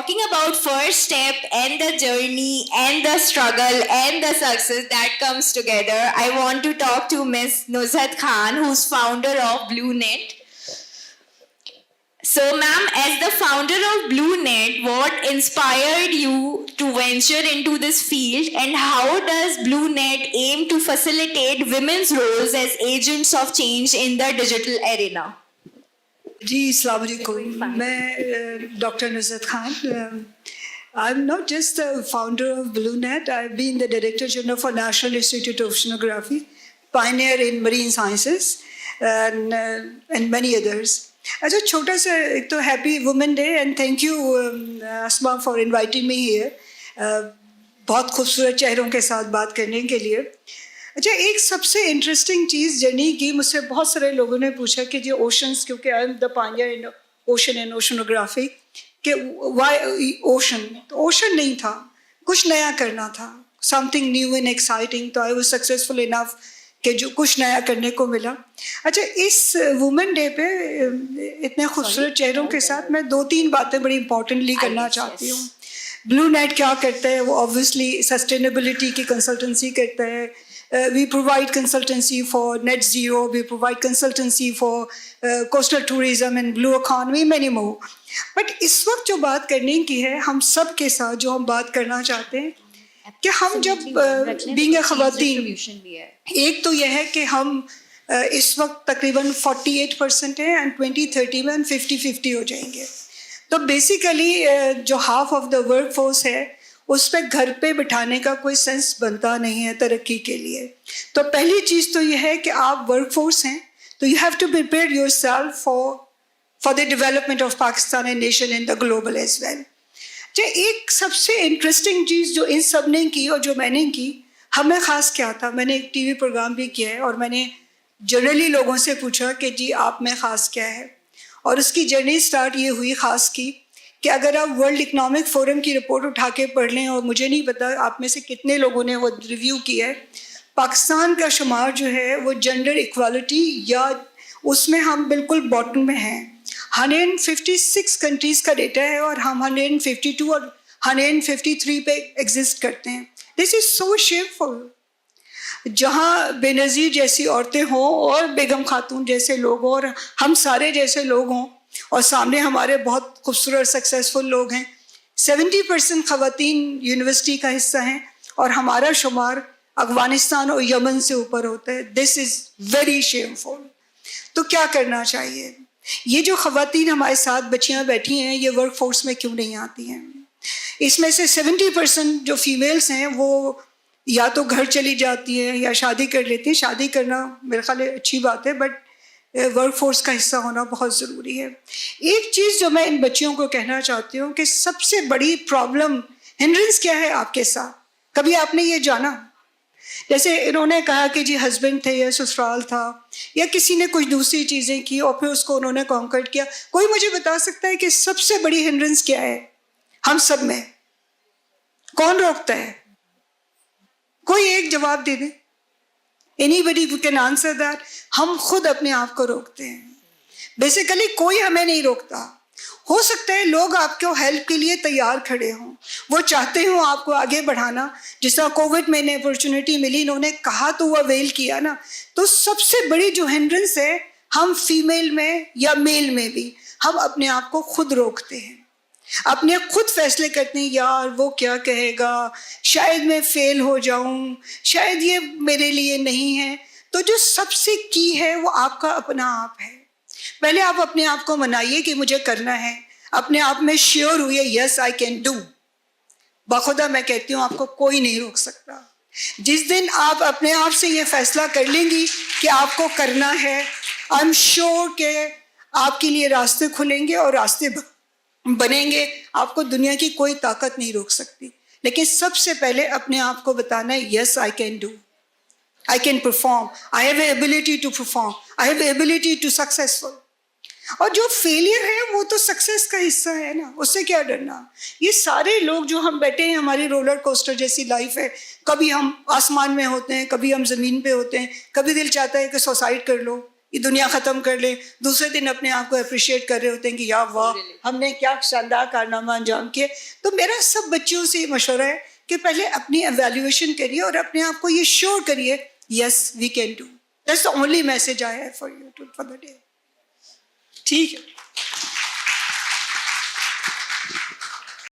talking about first step and the journey and the struggle and the success that comes together, I want to talk to Ms. Nuzhat Khan, who's founder of BlueNet. So, ma'am, as the founder of BlueNet, what inspired you to venture into this field, and how does BlueNet aim to facilitate women's roles as agents of change in the digital arena? जी अस्सलाम वालेकुम, मैं doctor Nusrat Khan. I'm not just the founder of BlueNet, I've been the Director General for National Institute of Oceanography, pioneer in marine sciences and many others. अच्छा, छोटा सा एक तो happy women day and thank you Asma for inviting me here. बहुत खूबसूरत चेहरों के साथ बात करने के लिए. अच्छा, एक सबसे इंटरेस्टिंग चीज़ जर्नी की, मुझसे बहुत सारे लोगों ने पूछा कि जी ओशंस, क्योंकि I am the Pioneer in ocean and oceanography, कि वाई ओशन. तो ओशन नहीं था, कुछ नया करना था, समथिंग न्यू एंड एक्साइटिंग. तो आई वाज सक्सेसफुल इनफ कि जो कुछ नया करने को मिला. अच्छा, इस वुमेन डे पे इतने खूबसूरत चेहरों के साथ मैं 2-3 बातें बड़ी इंपॉर्टेंटली करना चाहती हूँ. BlueNet क्या करता है? वो ऑब्वियसली सस्टेनेबिलिटी की कंसल्टेंसी करता है. We provide consultancy for net zero, we provide consultancy for coastal tourism and blue economy, many more. But इस वक्त जो बात करने की है हम सब के साथ, जो हम बात करना चाहते हैं कि हम जब being a ख़वातीन, एक तो यह है कि हम इस वक्त तकरीबन 48% हैं एंड 2030 में 50-50 हो जाएंगे. तो बेसिकली जो half of the work force है उस पर घर पे बिठाने का कोई सेंस बनता नहीं है तरक्की के लिए. तो पहली चीज़ तो यह है कि आप वर्क फोर्स हैं, तो you have to prepare yourself for the development of Pakistan and nation in the global as well. जो एक सबसे इंटरेस्टिंग चीज़ जो इन सब ने की और जो मैंने की, हमें ख़ास क्या था, मैंने एक टीवी प्रोग्राम भी किया है और मैंने जनरली लोगों से पूछा कि जी आप में ख़ास क्या है. और उसकी जर्नी स्टार्ट ये हुई ख़ास की कि अगर आप वर्ल्ड इकनॉमिक फोरम की रिपोर्ट उठा के पढ़ लें, और मुझे नहीं पता आप में से कितने लोगों ने वो रिव्यू किया है, पाकिस्तान का शुमार जो है वो जेंडर इक्वालिटी या उसमें हम बिल्कुल बॉटम में हैं. 156 कंट्रीज़ का डेटा है और हम 152 और 153 पे एग्जिस्ट करते हैं. This is so shameful. जहाँ बेनज़ीर जैसी औरतें हों और बेगम खातून जैसे लोग हों और हम सारे जैसे लोग हों, और सामने हमारे बहुत खूबसूरत सक्सेसफुल लोग हैं. 70% ख़वातीन यूनिवर्सिटी का हिस्सा हैं और हमारा शुमार अफ़गानिस्तान और यमन से ऊपर होता है. This is very shameful. तो क्या करना चाहिए? ये जो ख़वातीन हमारे साथ बच्चियाँ बैठी हैं, ये वर्क फोर्स में क्यों नहीं आती हैं? इसमें से 70% जो फीमेल्स हैं वो या तो घर चली जाती हैं या शादी कर लेती हैं. शादी करना मेरे ख्याल अच्छी बात है, बट वर्क फोर्स का हिस्सा होना बहुत ज़रूरी है. एक चीज़ जो मैं इन बच्चियों को कहना चाहती हूँ कि सबसे बड़ी प्रॉब्लम, हिंड्रेंस क्या है आपके साथ, कभी आपने ये जाना? जैसे इन्होंने कहा कि जी हस्बैंड थे या ससुराल था या किसी ने कुछ दूसरी चीज़ें की और फिर उसको उन्होंने कॉन्कर किया. कोई मुझे बता सकता है कि सबसे बड़ी हिंड्रेंस क्या है हम सब में? कौन रोकता है? कोई एक जवाब दे दे. Anybody who can answer that? हम खुद अपने आप को रोकते हैं. बेसिकली कोई हमें नहीं रोकता. हो सकता है लोग आपको हेल्प के लिए तैयार खड़े हों, वो चाहते हों आपको आगे बढ़ाना. जिस तरह कोविड में इन्हें अपॉर्चुनिटी मिली, इन्होंने कहा तो वो अवेल किया ना. तो सबसे बड़ी जो हिंड्रेंस है, हम फीमेल में या मेल में भी हम अपने आप को खुद रोकते हैं, अपने खुद फैसले करते हैं. यार वो क्या कहेगा, शायद मैं फेल हो जाऊं, शायद ये मेरे लिए नहीं है. तो जो सबसे की है वो आपका अपना आप है. पहले आप अपने आप को मनाइए कि मुझे करना है. अपने आप में श्योर हुए, यस आई कैन डू. बाखुदा मैं कहती हूँ आपको कोई नहीं रोक सकता. जिस दिन आप अपने आप से ये फैसला कर लेंगी कि आपको करना है, आई एम श्योर कि आपके लिए रास्ते खुलेंगे और रास्ते बनेंगे. आपको दुनिया की कोई ताकत नहीं रोक सकती. लेकिन सबसे पहले अपने आप को बताना है, yes I can do, I can perform, I have ability to perform, I have ability to successful. और जो फेलियर है वो तो सक्सेस का हिस्सा है ना, उससे क्या डरना. ये सारे लोग जो हम बैठे हैं, हमारी रोलर कोस्टर जैसी लाइफ है. कभी हम आसमान में होते हैं, कभी हम ज़मीन पे होते हैं, कभी दिल चाहता है कि सुसाइड कर लो. یہ دنیا ختم کر لیں, دوسرے دن اپنے آپ کو اپریشیٹ کر رہے ہوتے ہیں کہ یا واہ ہم نے کیا شاندار کارنامہ انجام کیے. تو میرا سب بچیوں سے یہ مشورہ ہے کہ پہلے اپنی ایویلیویشن کریے اور اپنے آپ کو یہ شیور کریے yes we can do. That's the only message I have for you for the day. ٹھیک ہے.